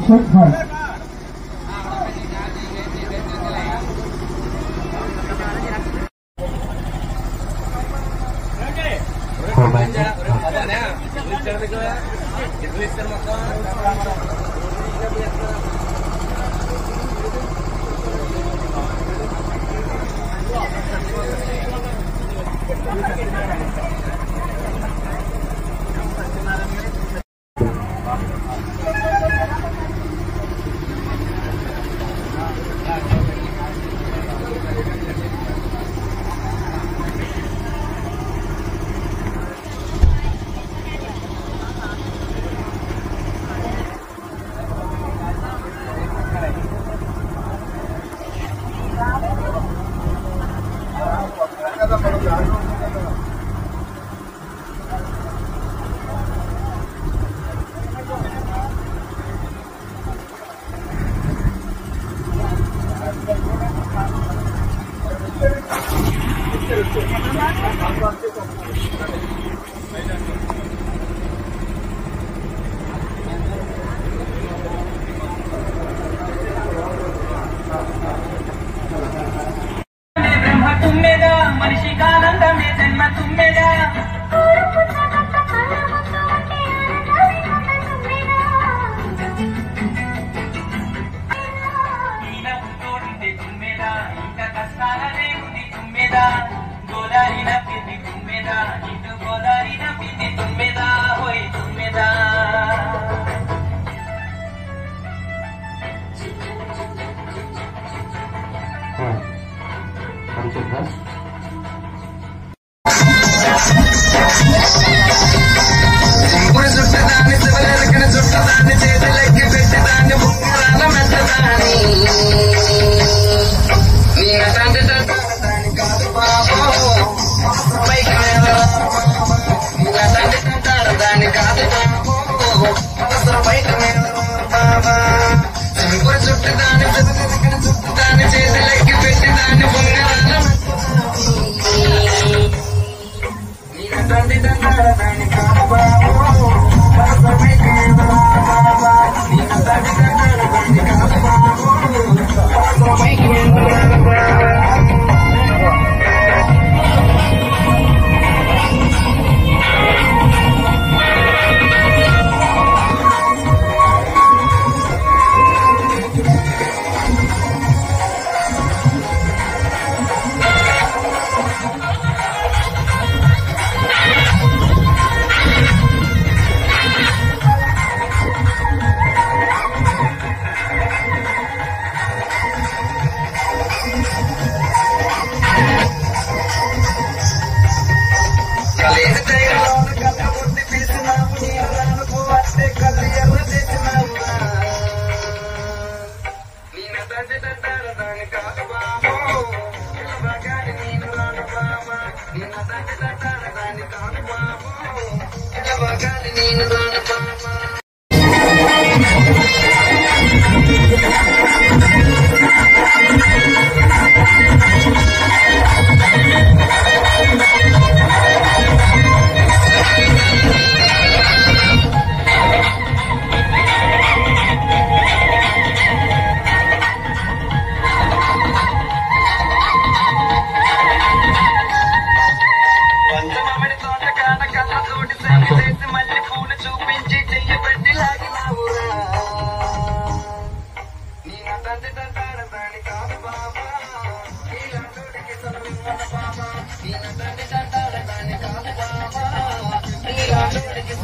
Function hall.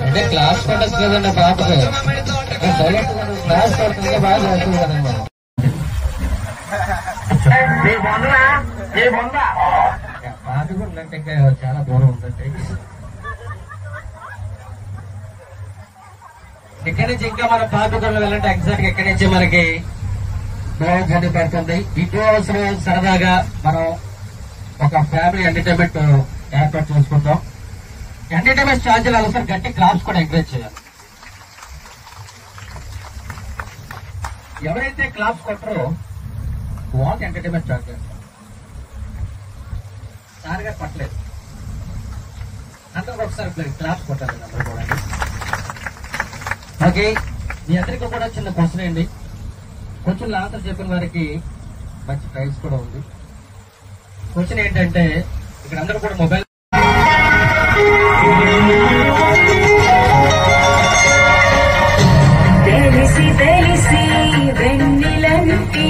అంటే class పడచ్చు కదండి పాపకు క్లాస్ పడుతుంది బాగా చేస్తుంది కదండి మనం పాపగుండ అంటే చాలా దూరం ఉందండి. ఇక్కడి నుంచి ఇంకా మనం పాపగుండ వెళ్ళంటే ఎగ్జాక్ట్ ఇక్కడి నుంచి మనకి జర్నీ పడుతుంది. ఇంకో అవసరం సరదాగా మనం ఒక ఫ్యామిలీ ఎంటర్టైన్మెంట్ ఏర్పాటు చేసుకుంటాం. ఎంటర్టైన్మెంట్ ఛార్జీలు అవసరం గట్టి క్లాప్స్ కూడా ఎంకరేజ్ చేయాలి. ఎవరైతే క్లాప్స్ కొట్టరో వాళ్ళకి ఎంటర్టైన్మెంట్ ఛార్జ్ చేస్తారు. సార్ గారు పట్టలేదు, అందరూ ఒకసారి క్లాప్స్ కొట్టాలి అందరూ కూడా. ఓకే, మీ అందరికీ కూడా చిన్న క్వశ్చన్ అండి. క్వశ్చన్ ఆన్సర్ చెప్పిన వారికి మంచి ప్రైజ్ కూడా ఉంది. క్వశ్చన్ ఏంటంటే, ఇక్కడ అందరూ కూడా మొబైల్ తెలిసి తెలిసి వెన్నెలంటి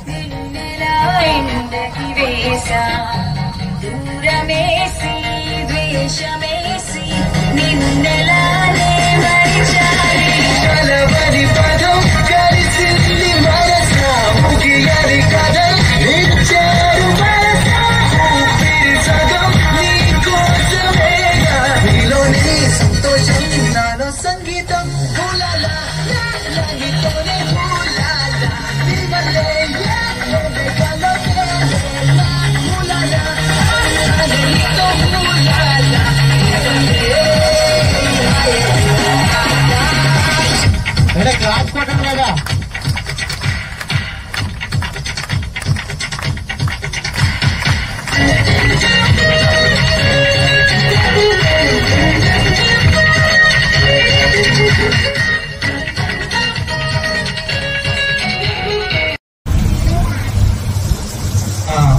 వెన్నెలా ఎండకి వేసా దూరమేసి ద్వేషమేసి నిన్నెలానే మరిచాలి కలవరి పదం కలిసింది మనస ముగియని కథ ఇచ్చారు మనస ఊపిరి సగం నీ కోసమేగా నీలోని సంతోషం నాలో సంగీతం హులాలా లాగితోనే హులాలా నీ వల్లే హులాలా లాగితో హులాలా క్లాస్ కొట్టండి కదా.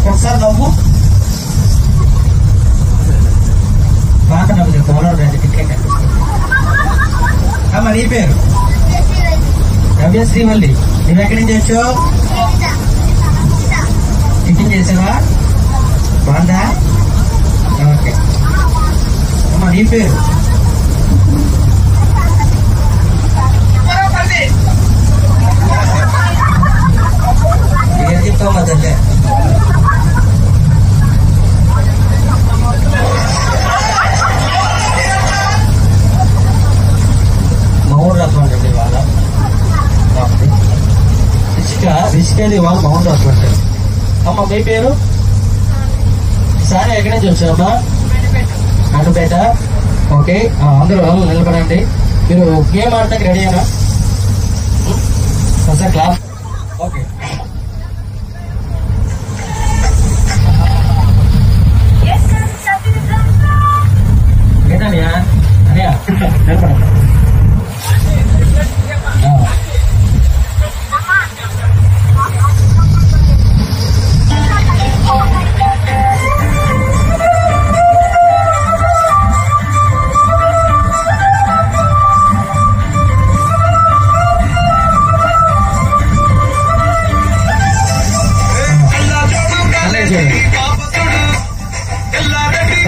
ఒకసారి నవ్వు పాత నవ్వు పోలర్ టికెట్ అమ్మ. నీ పేరు రవ్య శ్రీవల్లి. నువ్వు ఎక్కడి నుంచి వచ్చావు? టిఫిన్ చేసావా? బాగుందా? ఓకే అమ్మ. నీ పేరు? ఏం చెప్తావు మా తల్లే? మౌన్ రత్వం అండి వాళ్ళ రిషికేది వాళ్ళు మౌన్ రత్వం అంటారు. అమ్మ మీ పేరు? సరే ఎక్కడి నుంచి వచ్చారమ్మా? అడ్డుపేట. ఓకే అందరూ నిలబడండి. మీరు గేమ్ ఆడటానికి రెడీ అయినా? Sir class okay. ఏంటనియా అనియా నిలబడండి.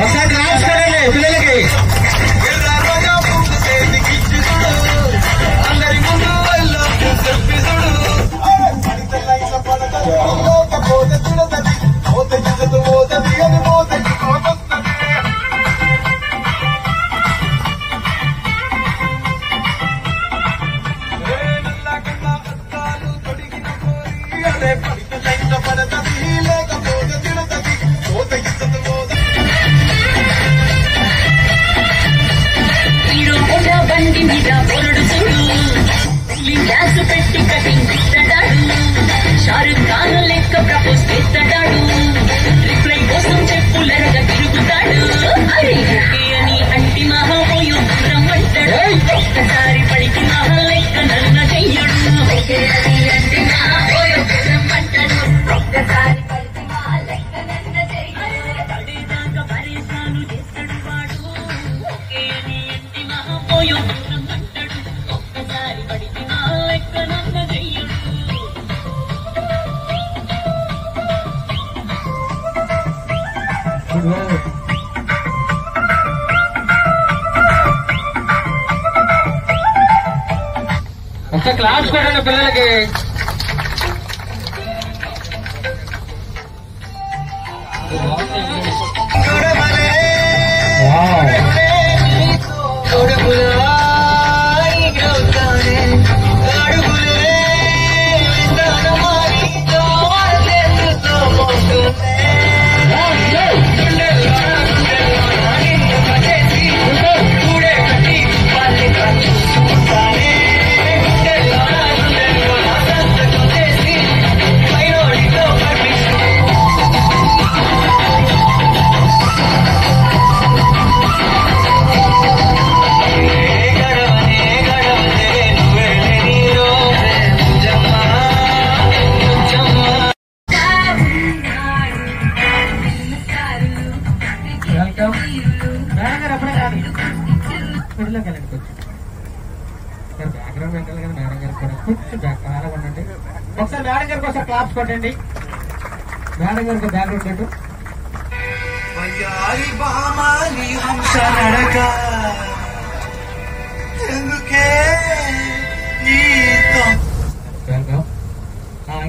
ఒకసారి క్లాస్ కరండి పిల్లలకి. బండి మీద పొరడు చూడు గ్లాసు పెట్టి కటింగ్ ఇస్తాడు. షారుఖ్ ఖాన్ లెక్క ప్రపోజ్ చేస్తాడు. రిప్లై కోసం చెప్పులరగా తిరుగుతాడు. అరే ఓకే అని అంటి మహాపోయో రమ్మంటాడు. ఒక్కసారి పడికి మహా లెక్క నన్న చెయ్యడు. ఓకే అని అంటి మహాపోయో రమ్మంటాడు. ఒక్కసారి పడికి మహా లెక్క నన్న చెయ్యడు. పడేదాకా పరేషాను చేస్తాడు వాడు. ఓకే అని అంటి మహాపోయో రమ్మంటాడు. ఒక్కసారి పడికి మహా లెక్క నన్న చెయ్యడు. ఒక క్లాస్ కొట్టండి పిల్లలకి. రోడ్లోకి వెళ్ళండి కొంచెం. బ్యాక్గ్రౌండ్ పెట్టాలి కదా మేడం గారికి కూడా. కొంచెం అలాగ ఉండండి. ఒకసారి మేడం గారికి ఒకసారి క్లాప్స్ కొట్టండి. మేడం గారికి బ్యాక్గ్రౌండ్ పెట్టు.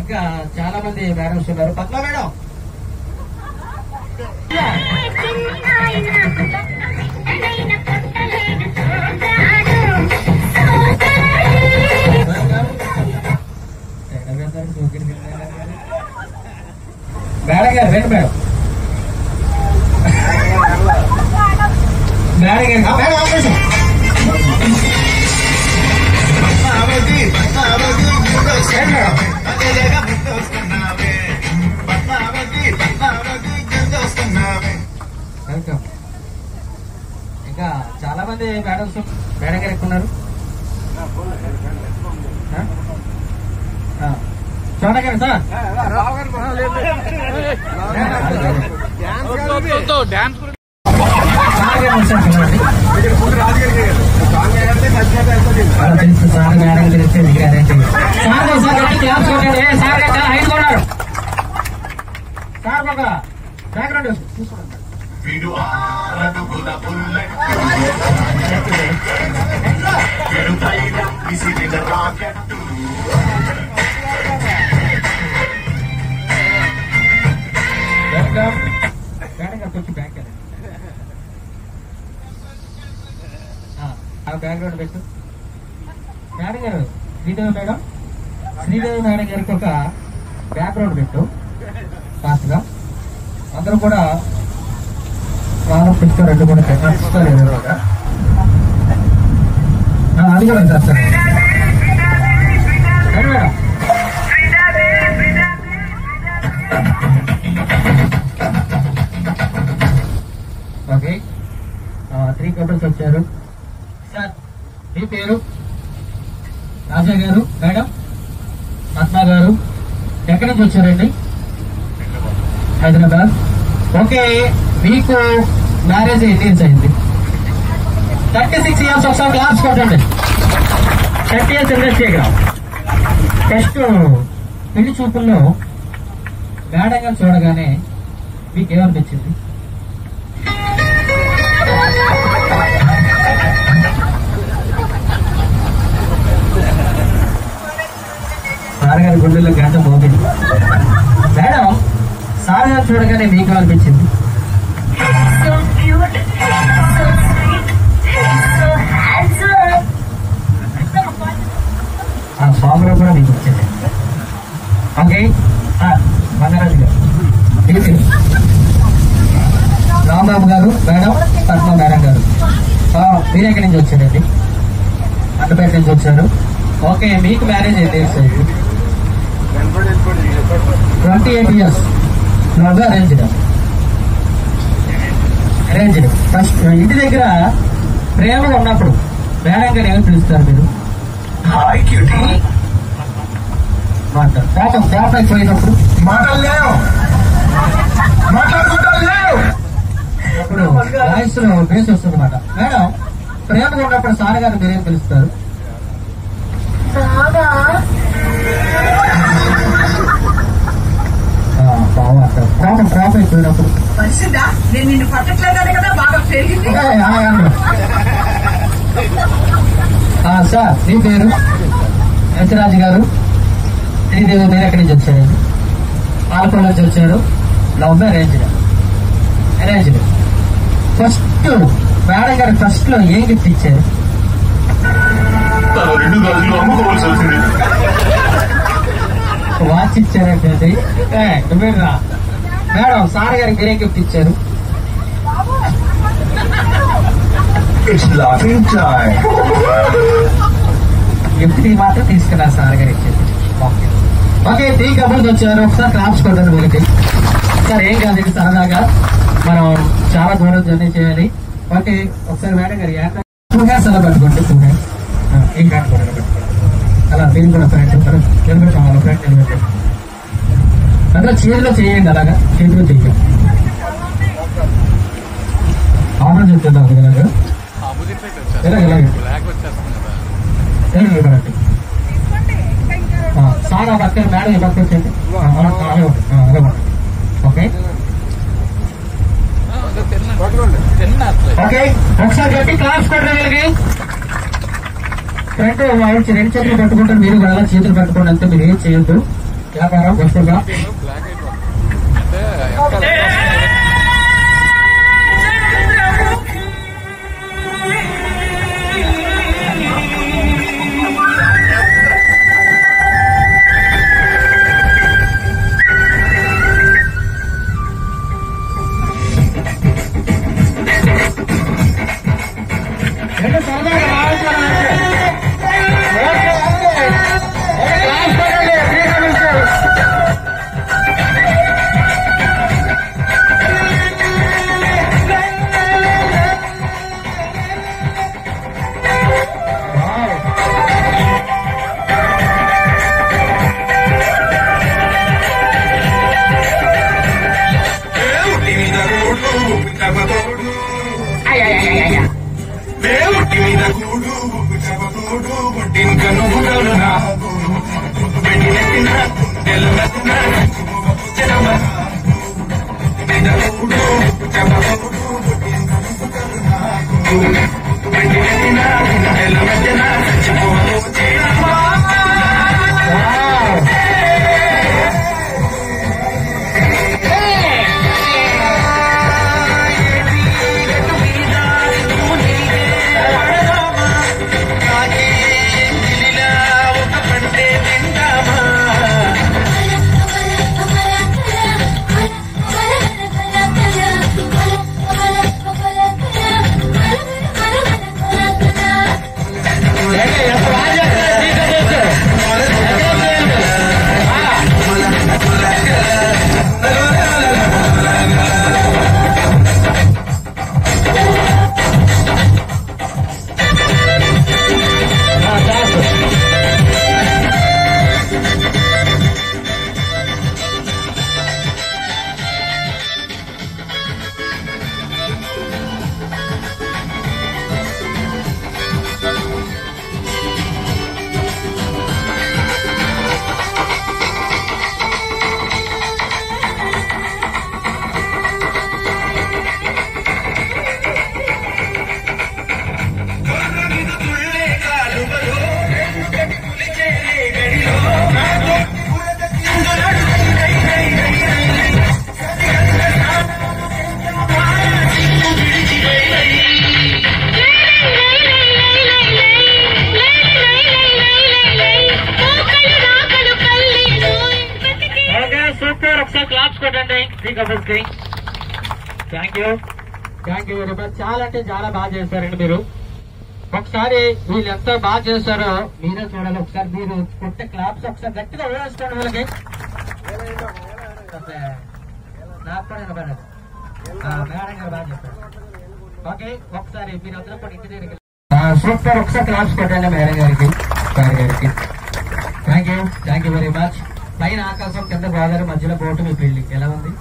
ఇంకా చాలా మంది మేడమ్స్ ఉన్నారు. పద్మ మేడం మేడం గారు రండి మేడం. మేడం గారు మేడం ఆపేసి వెల్కమ్. ఇంకా చాలా మంది మేడమ్స్ మేడం గారు ఎక్కున్నారు. చూడగారు సార్ సార్ మేడం తెలిస్తే దిగారంటే క్లాస్ కొట్టండి. సార్ చాలా హైట్ కొన్నారు. సార్ ఒక బ్యాక్గ్రౌండ్ చూసుకోండి. మేడం గారు కొంచెం బ్యాక్ బ్యాక్గ్రౌండ్ పెట్టు. మేడం గారు శ్రీదేవి మేడం, శ్రీదేవి మేడం గారికి ఒక బ్యాక్గ్రౌండ్ పెట్టు ఫాస్ట్ గా. అందరూ కూడా వాళ్ళు పిక్చర్ రెండు కూడా పెట్టలేదు. అది కూడా చేస్తారు మేడం. ఓకే 3 కపుల్స్ వచ్చారు. సార్ మీ పేరు? రాజా గారు. మేడం పద్మ గారు. ఎక్కడి నుంచి వచ్చారండి? హైదరాబాద్. ఓకే, మీకు మ్యారేజ్ ఎన్ని ఇయర్స్ అయింది? 36 ఇయర్స్. ఒకసారి క్లాప్స్ కొట్టండి. 30 ఇయర్స్ ఇండస్ట్రీగా ఫస్ట్ పెళ్లి చూపుల్లో మేడం గారు చూడగానే మీకు ఏమనిపించింది? సార్ గారి గుండెల్లో గంట మోగింది. మేడం సార్ గారు చూడగానే మీకు అనిపించింది? ఆ స్వామిలో కూడా మీకు వచ్చింది. ఓకే, మంగరాజు గారు. రాంబాబు గారు. మేడం పద్మ మేడం గారు. మీరు ఎక్కడి నుంచి వచ్చారండి? అడ్డపేట నుంచి వచ్చారు. ఓకే, మీకు మ్యారేజ్ అయితే 28 years. Love arranged? Arranged. First ఇంటి దగ్గర ప్రేమగా ఉన్నప్పుడు మేడం గారు ఏమని పిలుస్తారు మీరు? కోపం అయిపోయినప్పుడు మాటలు లేవు, అప్పుడు వాయిస్ లో బేస్ వస్తుంది అన్నమాట. మేడం ప్రేమగా ఉన్నప్పుడు సార్ గారు మీరేం పిలుస్తారు? కోపం అయిపోయినప్పుడు సార్ మీ పేరు? యశరాజు గారు. శ్రీదేవి మీరు ఎక్కడి నుంచి వచ్చారండి? పాలకొండ నుంచి వచ్చారు. Love arranged? Arranged. First madam గారు ఫస్ట్ లో ఏం గిఫ్ట్ ఇచ్చారు? వాచ్ ఇచ్చారంటే మేడం సార్ గారికి మీరేం గిఫ్ట్ ఇచ్చారు? గిఫ్ట్ మాత్రం తీసుకున్నారు సార్ గారు ఇచ్చేది. ఓకే, 3 కపుల్స్ వచ్చారు. ఒకసారి క్లాప్స్ కొట్టారు వీళ్ళకి. సార్ ఏం కాదు, ఇది సరదాగా మనం చాలా దూరం జర్నీ చేయాలి. ఓకే, ఒకసారి మేడం గారు 2 హ్యాండ్స్ అలా పట్టుకోండి. 2 హ్యాండ్స్ ఏం హ్యాండ్ కూడా పెట్టుకోండి. అలా దీన్ని కూడా ఫ్రెండ్ నిలబెట్టాలి. ఫ్రెండ్ నిలబెట్టాలి. అందులో చేతిలో చేయండి. అలాగా చేతిలో చేయండి. ఆర్డర్ చెప్తున్నారు కదా. సార్ పక్కన మేడం పక్క వచ్చేది. ఓకే ఓకే, ఒకసారి గట్టి క్లాస్ కొట్టడానికి ఫ్రంట్ రెండు చేతులు పట్టుకుంటారు. మీరు కూడా చేతులు పట్టుకోండి, అంతే. మీరు ఏం చేయొద్దు. వ్యాపారం వస్తుందా? Thank you very much. చాలా అంటే చాలా బాగా చేశారండి మీరు. ఒకసారి వీళ్ళు ఎంత బాగా చేశారో మీరే చూడాలి. ఒకసారి మీరు కొట్టే క్లాప్స్ ఒకసారి గట్టిగా వేసుకోండి వాళ్ళకి. నాకు కూడా వినపడదు. మేడం గారు బాగా చెప్పారు. ఓకే, ఒకసారి మీరు అందరూ కూడా ఇంటి దగ్గరికి సూపర్. ఒకసారి క్లాప్స్ కొట్టండి మేడం గారికి, సార్ గారికి. Thank you very much. పైన ఆకాశం, కింద గోదావరి, మధ్యలో బోటు, మీ పెళ్లి ఎలా ఉంది?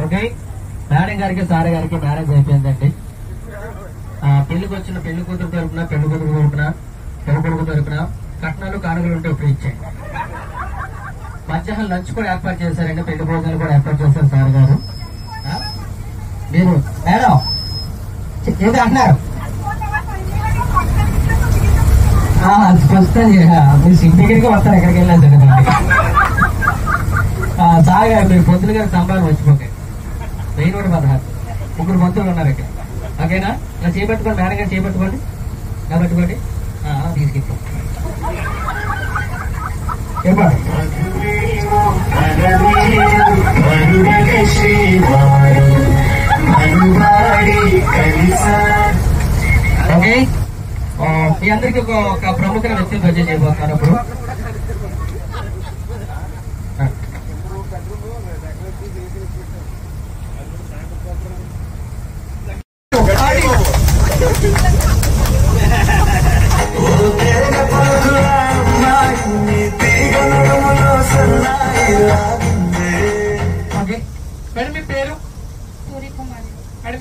ఓకే, మేడం గారికి సార్ గారికి మ్యారేజ్ అయిపోయిందండి. పెళ్లికి వచ్చిన పెళ్లి కూతురు తరపున, పెళ్లి కొడుకు తరపున, పెళ్లి కొడుకు తరపున కట్నాలు కానుకలు ఉంటే ఇప్పుడు ఇచ్చాయి. మధ్యాహ్నం లంచ్ కూడా ఏర్పాటు చేశారండి, పెళ్లి భోజనాలు కూడా ఏర్పాటు చేశారు సార్ గారు. మీరు మేడం ఏదో అంటున్నారు వస్తాను. మీరు సింటికి వస్తారు, ఎక్కడికి వెళ్ళాలి సార్ గారు. మీరు పొద్దున గారు సంబారం వచ్చిపోతాయి. 1016 ముగ్గురు మంత్రులు ఉన్నారు ఇక్కడ. ఓకేనా? ఇలా చేపట్టుకోండి, మేడం గారు చేపట్టుకోండి, ఇలా పట్టుకోండి, తీసుకెళ్ళి ఓకే. మీ అందరికీ ఒక ప్రముఖ వ్యక్తిని పరిచయం చేయబోతున్నారు. అప్పుడు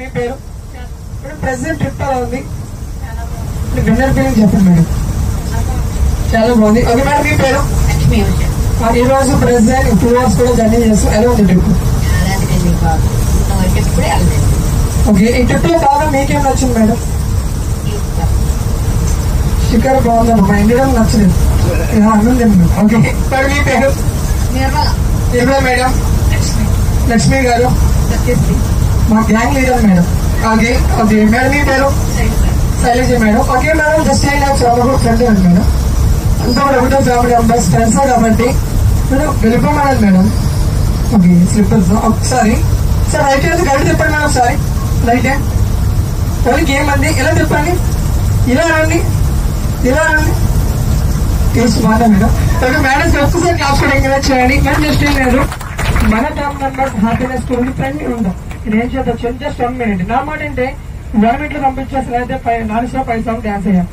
మీ పేరు? మేడం ప్రెసిడెంట్ ట్రిప్ ఎలా ఉంది? విన్నర్ ఫీలింగ్ చెప్పండి మేడం. చాలా బాగుంది. ఓకే మేడం మీ పేరు? ఈ రోజు ప్రెసిడెంట్ 2 hours కూడా జర్నీ చేస్తాం. ఎలా ఉంది ట్రిప్? ఓకే ఈ ట్రిప్ లో బాగా మీకేం నచ్చింది మేడం? శిఖర్ బాగుందమ్మా, ఇండియన్ నచ్చలేదు. ఓకే మేడం మీ పేరు? నిర్మల మేడం. లక్ష్మి గారు మా gang leader madam. Okay okay madam మీ పేరు? Shailaja madam. Okay madam just చాలా కూడా ఫ్రెండ్ అండి మేడం. అంతా కూడా ఒకటో ఫ్యామిలీ మెంబర్స్ ఫ్రెండ్స్ కాబట్టి మేడం వెళ్ళిపోమన్నారు మేడం. ఓకే స్లిప్పర్స్ ఒకసారి సార్ రైట్ హ్యాండ్ గడి తిప్పండి మేడం. ఒకసారి రైట్ హ్యాండ్ ఓన్లీ గేమ్ అండి. ఇలా తిప్పండి, ఇలా రండి, ఇలా రండి. టేస్ట్ బాగా మేడం. ఓకే మేడం ఒక్కసారి క్లాస్ కూడా ఎంకరేజ్ చేయండి. మేడం జస్ట్ ఏం లేదు, మన ఫ్యామిలీ మెంబర్స్ హ్యాపీనెస్ కూడా ఫ్రెండ్ ఉందాం. నేను చేద్దాం జస్ట్ 1 minute. నా మాట అంటే 1 minute లో పంపించేసి అయితే నాలుగు 5 songs డాన్స్ అయ్యాం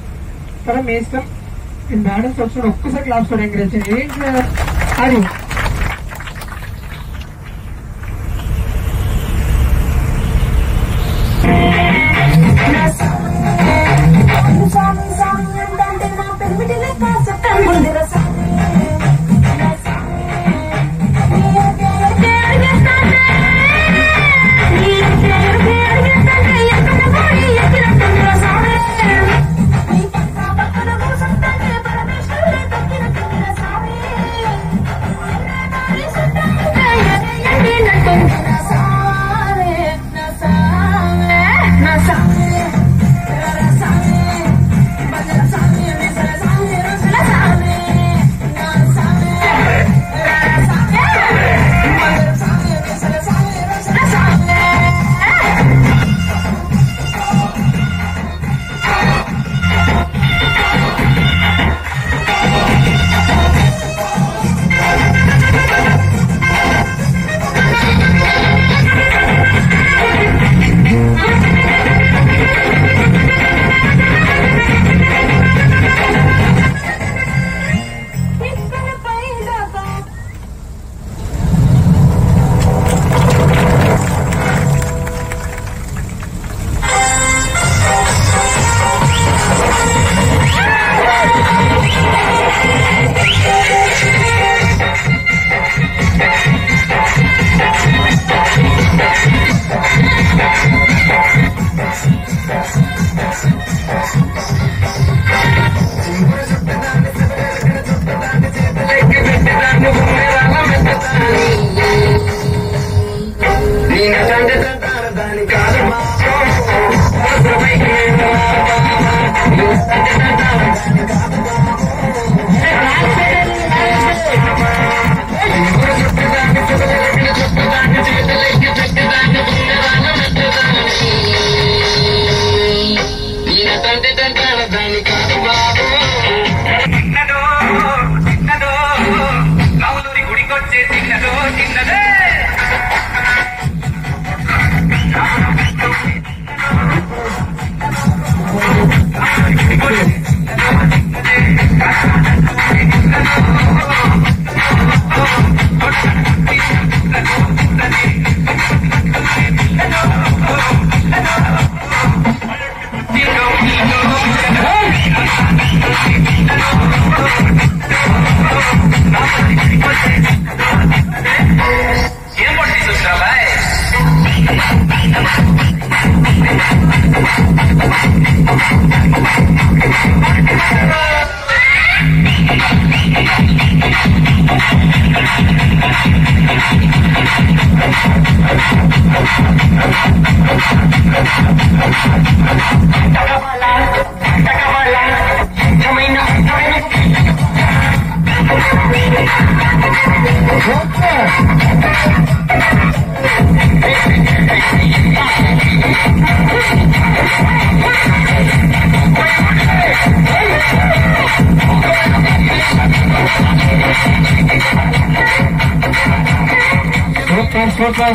సరే మీ ఇష్టం. ఈ మేడమ్స్ వచ్చిన ఒక్కసారి క్లాస్ కూడా ఎంకరేజ్ చేయండి. ఏంటి అది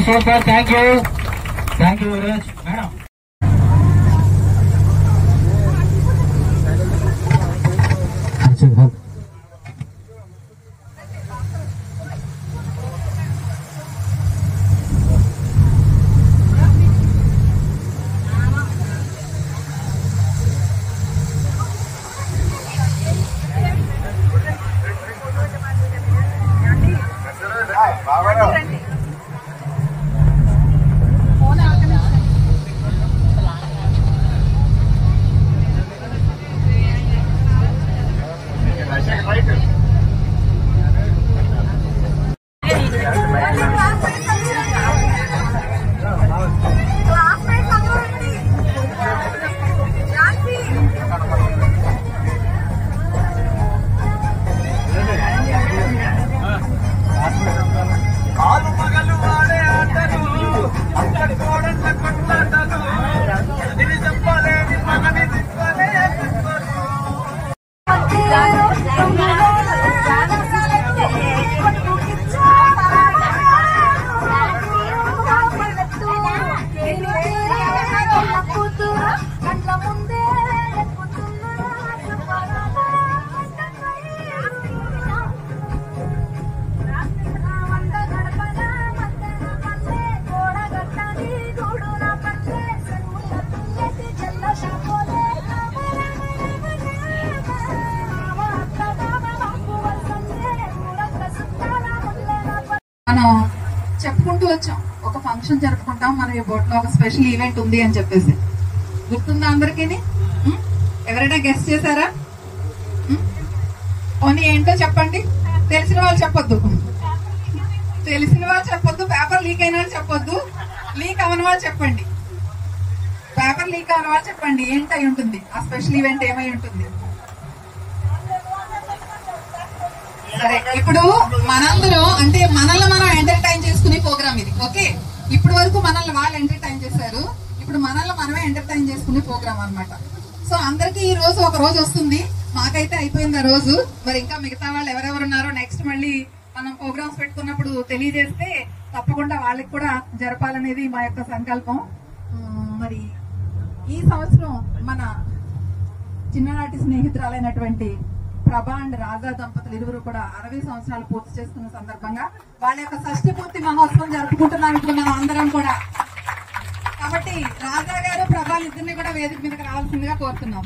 Super. Thank you very much, madam. మనం చెప్పుకుంటూ వచ్చాం, ఒక ఫంక్షన్ జరుపుకుంటాం, మన ఈ బోట్లో ఒక స్పెషల్ ఈవెంట్ ఉంది అని చెప్పేసి. గుర్తుందా అందరికీ? ఎవరైనా గెస్ట్ చేశారా? పోనీ ఏంటో చెప్పండి. తెలిసిన వాళ్ళు చెప్పొద్దు, పేపర్ లీక్ అయిన వాళ్ళు చెప్పొద్దు, లీక్ అవని వాళ్ళు చెప్పండి. పేపర్ లీక్ అవని వాళ్ళు చెప్పండి ఏంటై ఉంటుంది, ఆ స్పెషల్ ఈవెంట్ ఏమై ఉంటుంది. సరే, ఇప్పుడు మనందరం అంటే మనల్ని మనం ఎంటర్టైన్ చేసుకునే ప్రోగ్రామ్ ఇది. ఓకే, ఇప్పుడు వరకు మనల్ని వాళ్ళు ఎంటర్టైన్ చేశారు, ఇప్పుడు మనల్ని మనమే ఎంటర్టైన్ చేసుకునే ప్రోగ్రామ్ అన్నమాట. సో అందరికి ఈ రోజు ఒక రోజు వస్తుంది, మాకైతే అయిపోయింది ఆ రోజు. మరి ఇంకా మిగతా వాళ్ళు ఎవరెవరు ఉన్నారో నెక్స్ట్ మళ్ళీ మనం ప్రోగ్రామ్స్ పెట్టుకున్నప్పుడు తెలియజేస్తే తప్పకుండా వాళ్ళకి కూడా జరపాలనేది మా యొక్క సంకల్పం. మరి ఈ సంవత్సరం మన చిన్ననాటి స్నేహితురాలైనటువంటి ప్రభా అండ్ రాజా దంపతులు ఇరువురు కూడా 60 సంవత్సరాలు పూర్తి చేసుకున్న సందర్భంగా వాళ్ళ యొక్క షష్ఠి పూర్తి మహోత్సవం జరుపుకుంటున్నాం ఇప్పుడు మనం అందరం కూడా. కాబట్టి రాజా గారు ప్రభా ఇద్దరిని కూడా వేదిక మీదకి రావాల్సిందిగా కోరుతున్నాం.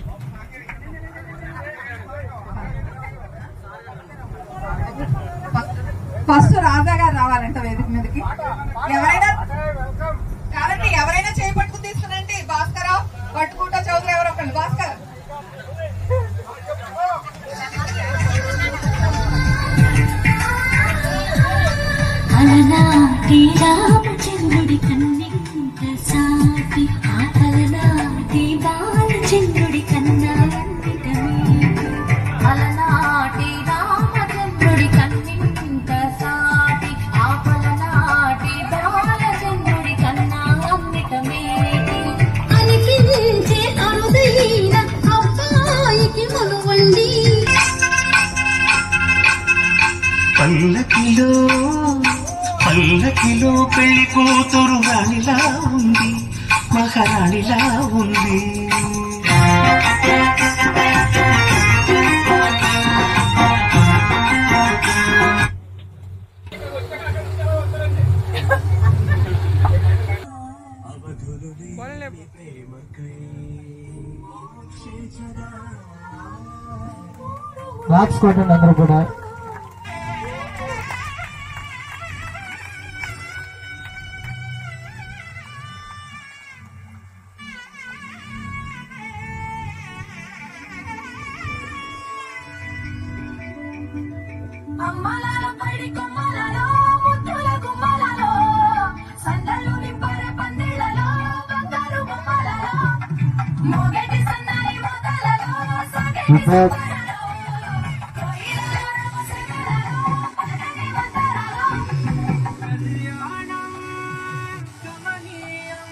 ఫస్ట్ రాజా గారు రావాలంట వేదిక మీదకి. ఎవరైనా చేయి పట్టుకుని తీసుకురండి. భాస్కర్ పట్టుకుంటా చౌదరి ఎవరో ఒకళ్ళు. భాస్కర్ అలనాటి రామచంద్రుడి కన్నింత సాటి అలనాటి బాలచంద్రుడి కన్నా అలనాటి రామచంద్రుడి కన్నింత సాటి ఆపలనాటి బాలచంద్రుడి కన్నా అమృతమేటి అనిపించే అరుదైన అబ్బాయికి మనువండి. పల్లకిలో పెళ్లి కూతురు రాణిలా ఉంది, మహారాణిలా ఉంది. రాసుకోండి అందరూ కూడా. అమ్మలాల పడి కొమ్మలలో ముద్దుల గుమ్మలలో సందలు నింపరే పందిళ్ళలో బంగారు బొమ్మలలో మోగటి సన్నాయి మొదలలో సాగటి సుమరలో కోయిలలో రమసగలలో పగని వందరలో కళ్యాణం కమనీయం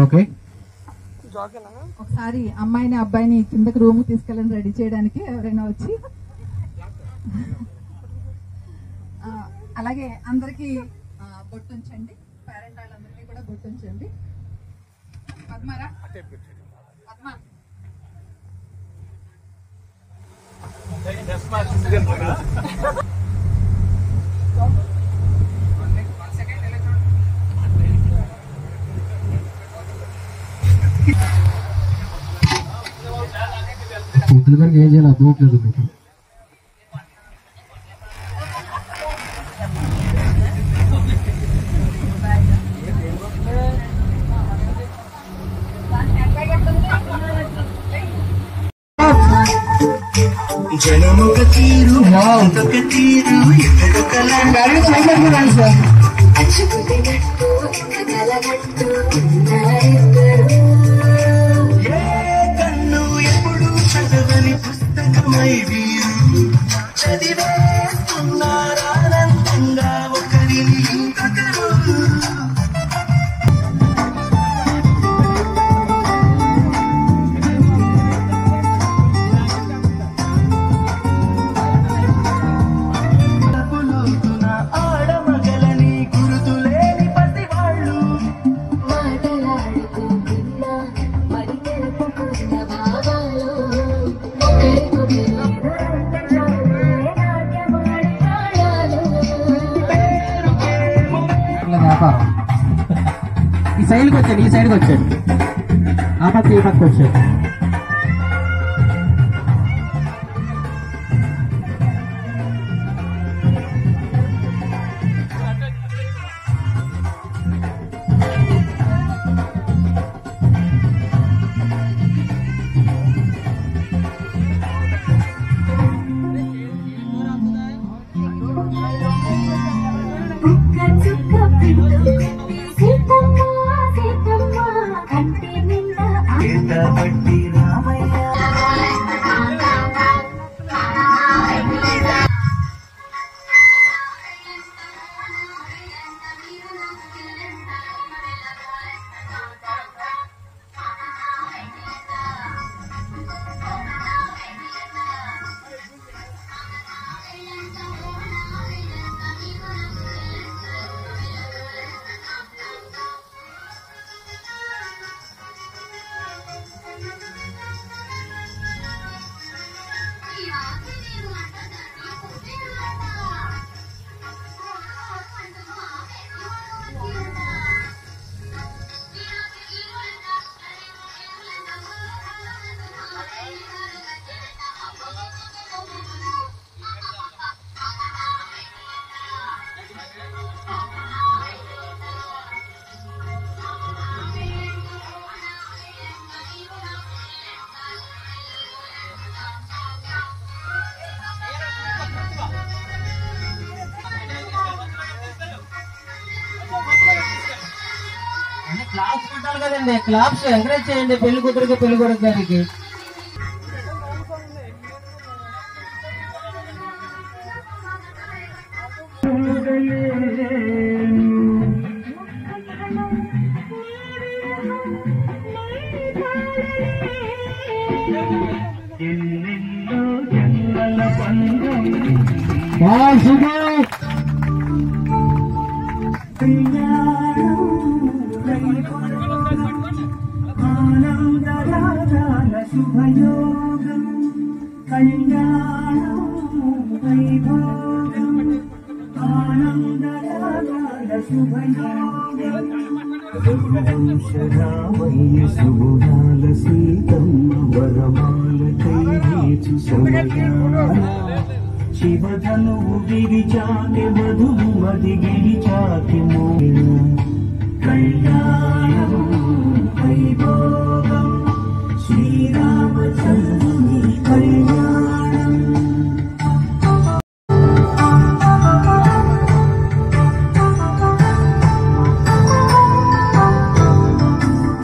ఓకే, ఒకసారి అమ్మాయిని అబ్బాయిని కిందకి రూమ్ తీసుకెళ్ళని రెడీ చేయడానికి ఎవరైనా వచ్చి. అలాగే అందరికి బొట్టుంచండి, పేరెంట్ వాళ్ళందరికీ కూడా బొట్టుంచండి. పద్మారా పద్మ పూతులు గారికి ఏం చేయాలి అర్థమవుతుంది మీకు. జనముక తీరు ఒక తీరు ఎక్కడో కన్ను ఎప్పుడు చదవని పుస్తకమై వీరు చదివేస్తున్నారానందంగా ఒకరిని ఇంకొకరు. ఈ సైడ్కి వచ్చాడు, ఈ సైడ్కి వచ్చాడు, ఆ పక్క ఈ పక్క వచ్చాడు. క్లాప్స్ పెట్టాలి కదండి, క్లాప్స్ ఎంకరేజ్ చేయండి పెళ్లి కూతురికి పెళ్లి కొడుకు గారికి. శుభయోగం కళ్యాణం వైభోగం ఆనందరాగాల శుభయోగం వంశరామయ్య శుభాల సీతమ్మ వరమాల కైవేచు సమయాన శివధనువు గిరిచాకి వధువు మది గిరిచాకి మోయిన కళ్యాణం వైభోగం శ్రీరామచంద్రుని కళ్యాణం.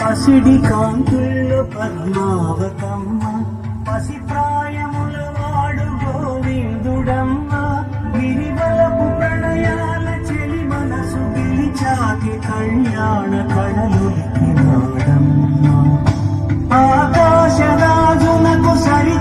పసిడి కాంతుల్లో పద్మావతమ్మ పసి ప్రాయముల వాడు గోవిందుడమ్మ గిరివలపు ప్రణయాల చెలి మనసు గిలిచాకి కళ్యాణ కళలుకి నాడమ్మ ఆకాశరాజునకు సరి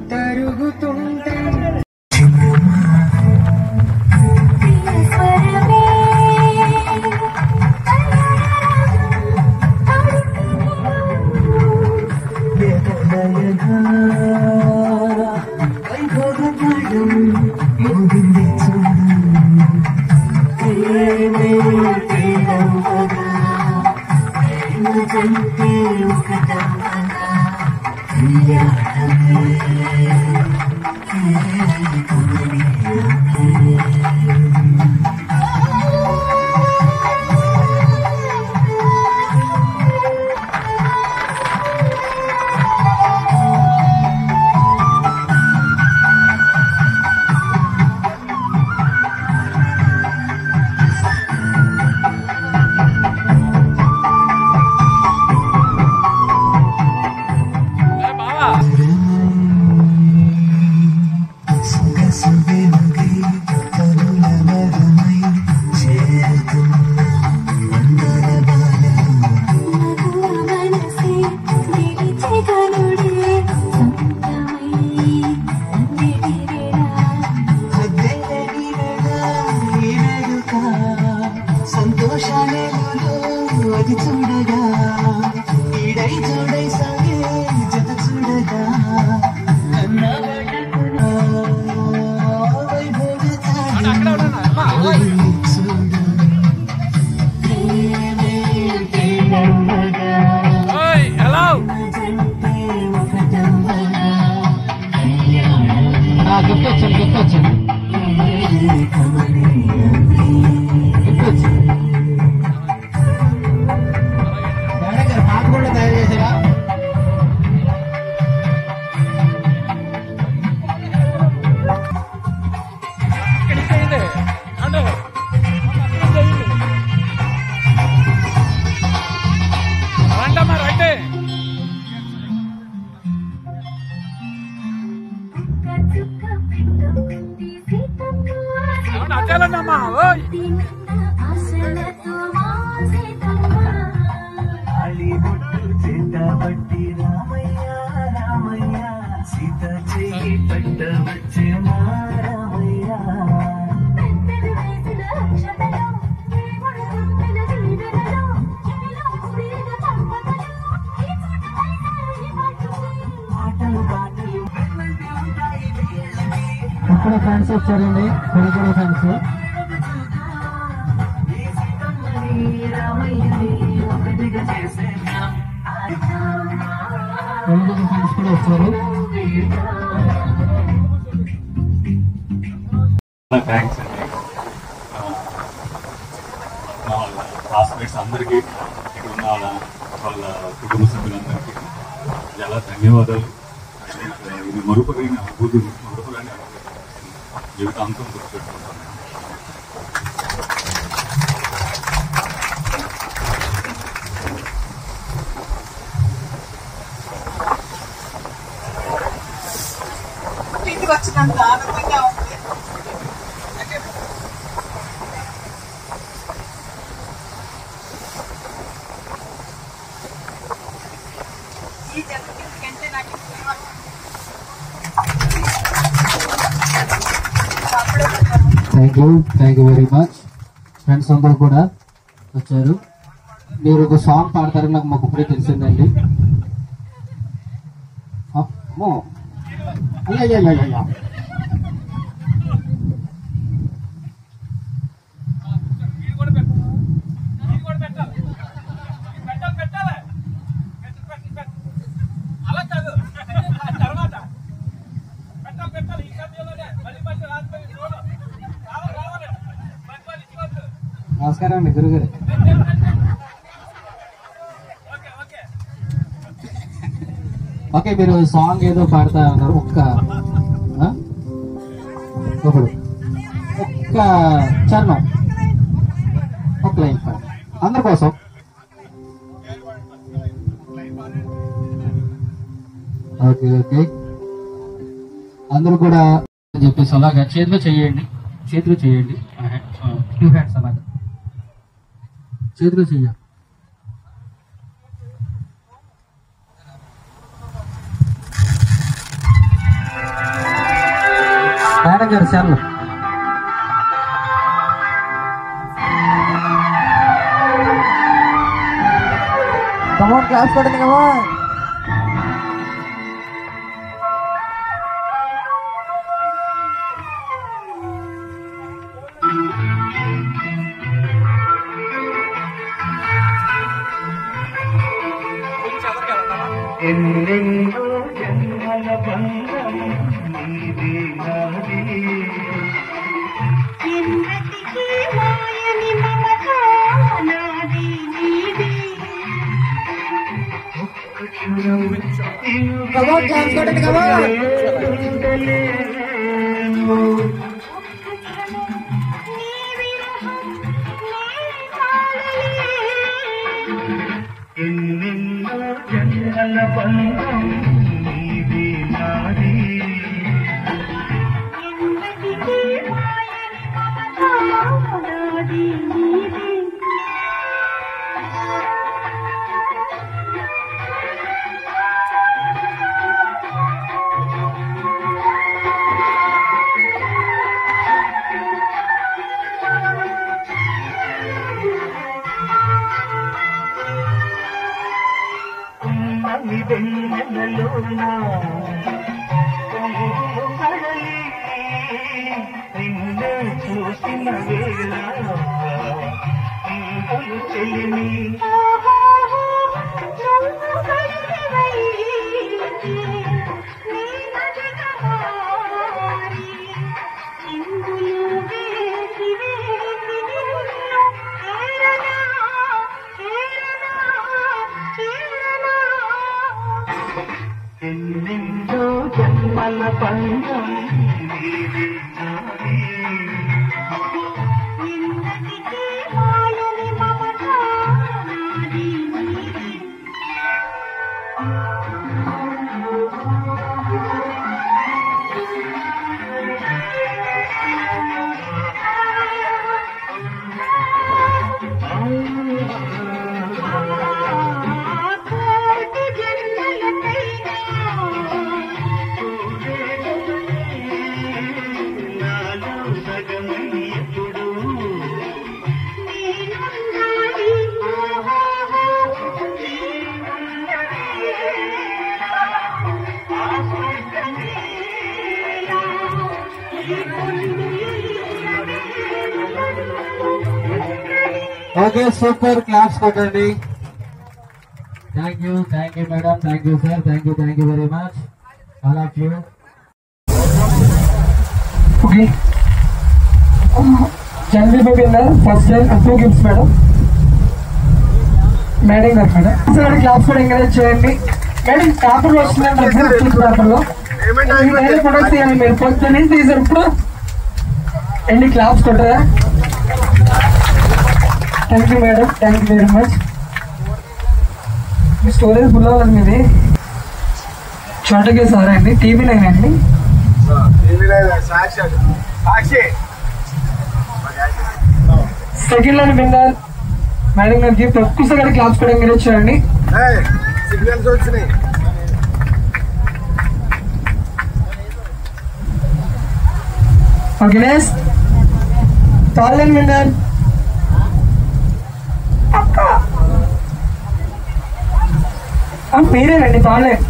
తరుగుతుంటే అది చూడగా ఈడై చూడై సాగే జత చూడగా గిఫ్ట్ వచ్చింది పాపకుండా తయారు చేసారా? బట్టి రామయ్య రామయ్య సీత చెయ్యి పట్ట వచ్చే మా రామయ్య పెద్దలు వేసిన రక్షణలో దేవుడు పంపిన దీవెనలో ఇవిలో స్త్రీగా ఇప్పుడు ఫ్రెండ్స్ వచ్చారండి, కొడుకుల ఫ్రెండ్స్. కొడుకుల ఫ్రెండ్స్ కూడా వచ్చారు. థ్యాంక్స్ అండి. మా క్లాస్మేట్స్ అందరికీ, ఇక్కడ ఉన్న వాళ్ళ కుటుంబ సభ్యులందరికీ చాలా ధన్యవాదాలు. ఇది మరుపులేని అనుభూతులు, మరుపులేని జీవితాంతం గుర్తుపెట్టుకుంటాను. ఇంటికి వచ్చినంత ఆనందంగా ఉంది. ఈ జన్మకి నాకు thank you very much. Friends అందరూ కూడా వచ్చారు. మీరు ఒక సాంగ్ పాడతారని నాకు మాకు ఇప్పుడే తెలిసిందండి. అమ్మో అయ్యా నమస్కారం అండి గురుగారు. ఓకే, మీరు సాంగ్ ఏదో పాడతా ఉన్నారు. ఒక్క చరణం, ఒక లైన్ పాడు అందరి కోసం. ఓకే ఓకే, అందరూ కూడా చెప్పేసి అలాగా చేతిలో చేయండి, చేతిలో చేయండి. 2 హ్యాండ్స్ అలాగా చేతిలో చెయ్యాలి. మేనేజర్ సెల్ కమాన్, క్లాస్ పడింది కమాన్. ఎన్నెన్నో జన్మల బంధం నీదే నాది, ఎన్నటికీ మాయని మమత నాది నీది. ఒక్క క్షణం కమాన్, క్లాస్ పడింది కమాన్. ఉండలేను. నీ విరహం నీ కాలలే. ఎన్నెన్నో జన్మల బంధం నీదే నాది, ఎన్నటికీ మాయని మమత నాది నీది. ఉన్నమి వెన్నెలలోన పొంగులు కదలి, నిన్నే చూసిన వేళ ఇంకొలు చెలిమి. ఎన్నెన్నో జన్మల బంధం నీది నాది, ఎన్నటికీ మాయని మమత నాది నీది. కోటి జన్మలకైనా నాలో ఓకే సూపర్ క్లాప్స్ కొట్టండి. Thank you madam, thank you sir, thank you very much all of you. Okay January winner first time 2 gifts madam. Madam గారు మేడం క్లాప్స్ కూడా ఎంకరేజ్ చేయండి మేడం. పేపర్ వస్తుందండి పేపర్లో వేరే ప్రొడక్ట్స్ ఇవ్వండి మీరు పొద్దున్న తీసారు ఇప్పుడు ఎన్ని క్లాప్స్ కొట్టరా. Thank you madam, thank you very much. మీ స్టోరేజ్ ఫుల్ అవ్వాలి మీది. చోటకే సారా అండి, టీవీ నైన్ అండి. సెకండ్ లైన్ విన్నర్ మేడం గారికి ఒక్కసారి క్లాప్స్ కూడా ఎంకరేజ్ చేయండి. సిగ్నల్స్ వచ్చినాయి. Okay next third line winner మీరేనండి థర్డ్ లైన్.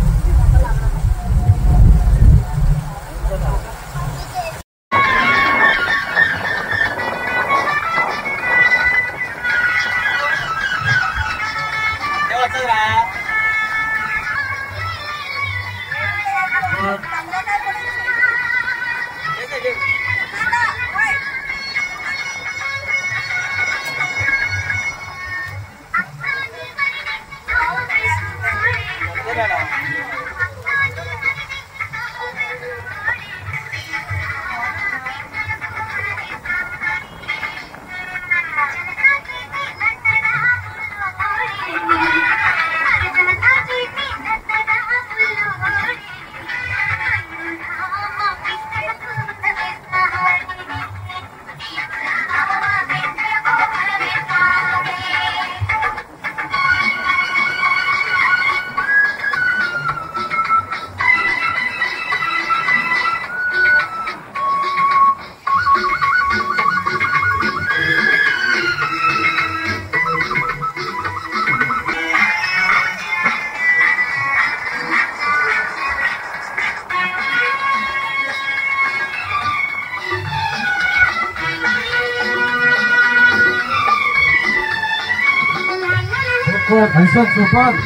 సూపర్.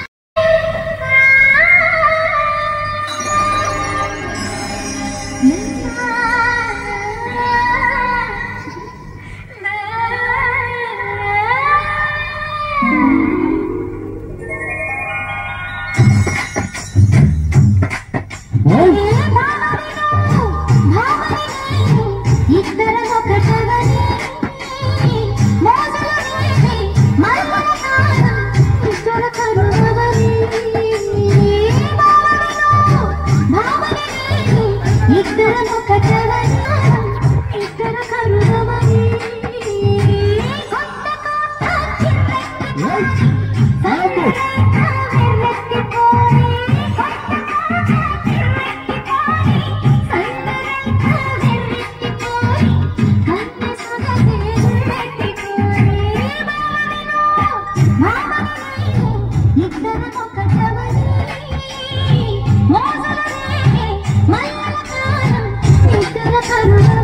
Mama,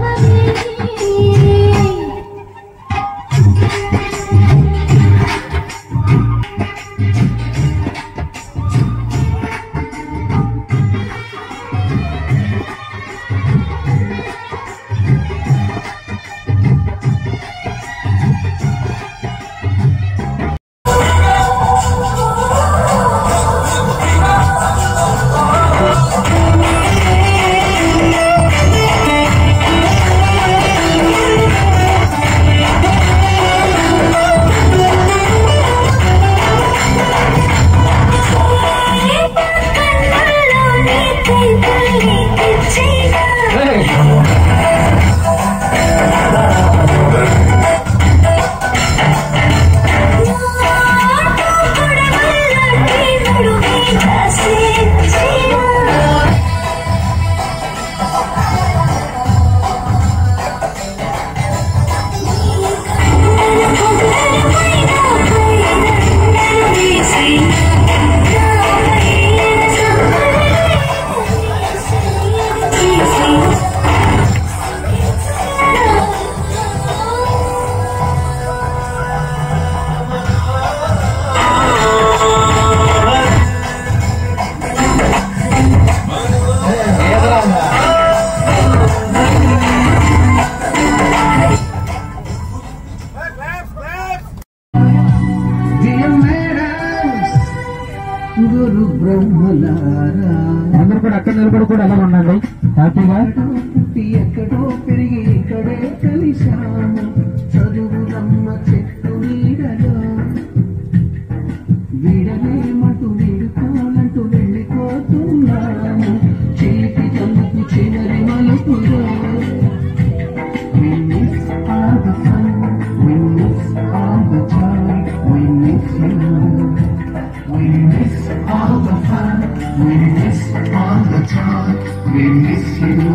నిలబడి కూడా ఎలా ఉండండి హ్యాపీగా. ఎక్కడో పెరిగి ఇక్కడే కలిశాము చదువులమ్మ చెట్టు నీడలో వీడలేమంటూ వీడుకోనంటూ వెళ్ళిపోతున్నాము చేతి తలుపు చివరి మలుపులో. We miss all the fun, we miss all the joy, we miss you. We miss all the fun, we miss all the joy, we miss you.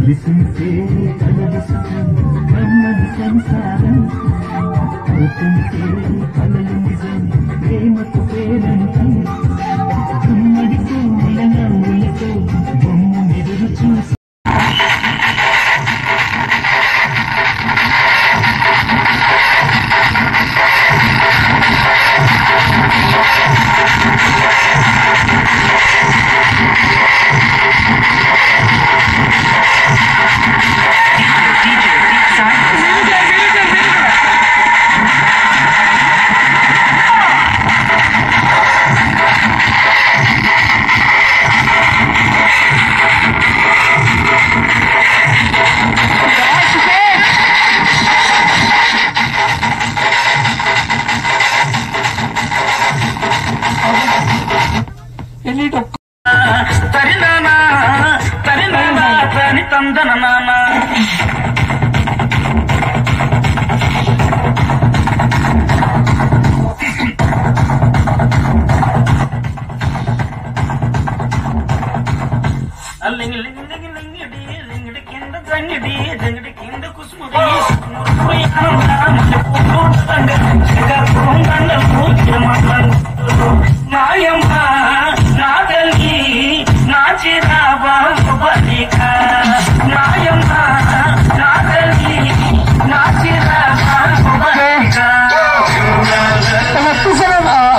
కలిసిందే కలవిసారం కమ్మని సంసారం అవుతుంటే కలలు నిజం ప్రేమకు పేరంటం గుమ్మడి పూల నవ్వులతో బొమ్మ ఎదురు చూసి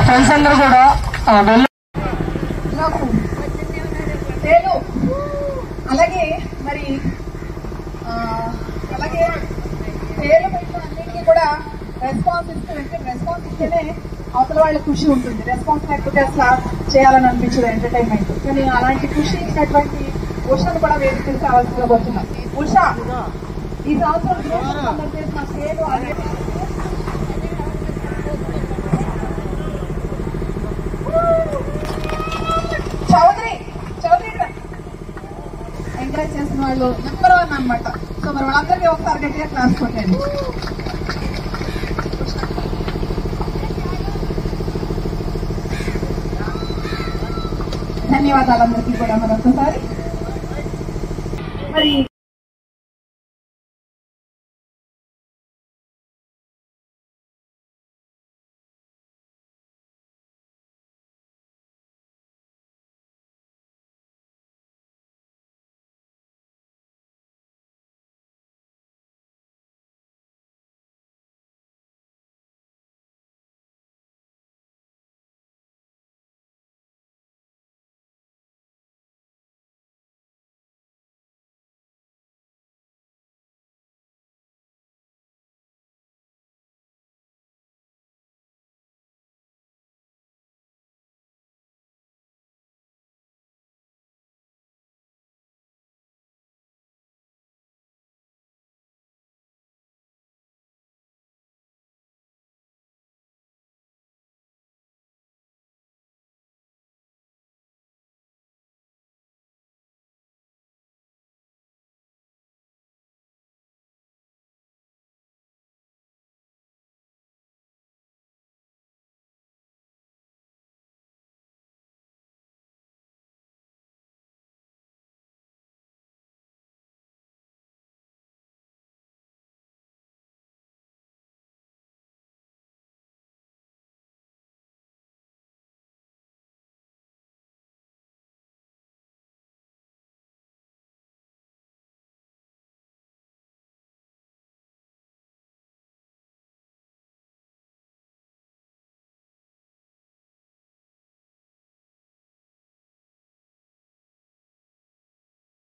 ఫ్రెండ్స్ అందరూ కూడా అలాగే మరి అలాగే పేర్లు పెట్టిన అన్నింటినీ కూడా రెస్పాన్స్ ఇస్తేనే అవతల వాళ్ళ ఖుషి ఉంటుంది. రెస్పాన్స్ లేకపోతే అసలు చేయాలని అనిపించదు ఎంటర్టైన్మెంట్. కానీ అలాంటి ఖుషి ఇచ్చినటువంటి ఉషాను కూడా వేదికలు కావాల్సిందిగా పోతున్నాం. ఉషా ఈ సంవత్సరం చేసిన సేలు అదే చౌదరి ఎంకరేజ్ చేసిన వాళ్ళు నెంబర్ 1 అనమాట. సో మరి వాళ్ళందరికీ ఒకసారి గట్టిగా క్లాస్ కొట్టండి. ధన్యవాదాలు అందరికీ కూడా మరొకసారి. మరి